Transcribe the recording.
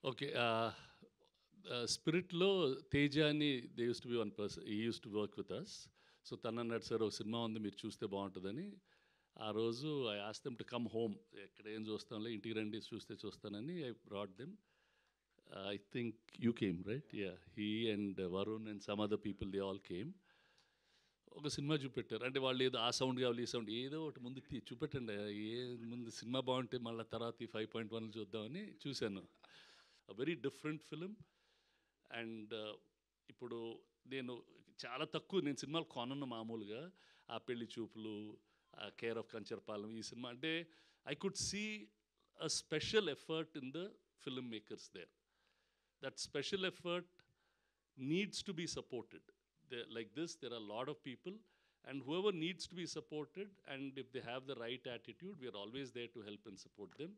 Okay. స్పిరిట్‌లో తేజ అని they used to be one person. He used to work with us. So తనన్నాడు, "sir ఒక సినిమా ఉంది మీరు చూస్తే బావుంటదని." ఆ రోజు I asked them to come home. ఎక్కడ ఏం చూస్తాంలే, ఇంటికి రండి చూస్తే చూస్తానని I brought them. I think you came right? Yeah! He and Varun and some other people they all came. ఒక సినిమా చూపెట్టారు. అంటే వాళ్ళు ఏదో ఆ సౌండ్ కావాలి, ఈ సౌండ్ ఏదో ఒకటి ముందు చూపెట్టండి. ముందు సినిమా బాగుంటే మళ్ళీ తర్వాత ఈ 5.1 చూద్దామని చూశాను. Very different film. అండ్ ఇప్పుడు నేను చాలా తక్కువ నేను సినిమాలు కొనను మామూలుగా. ఆ పెళ్లి చూపులు, కేర్ ఆఫ్ కంచర్పాలెం, ఈ సినిమా అంటే I could see a special effort in the film makers there. That special effort needs to be supported. Like this, there are a lot of people, and whoever needs to be supported, and if they have the right attitude, we are always there to help and support them.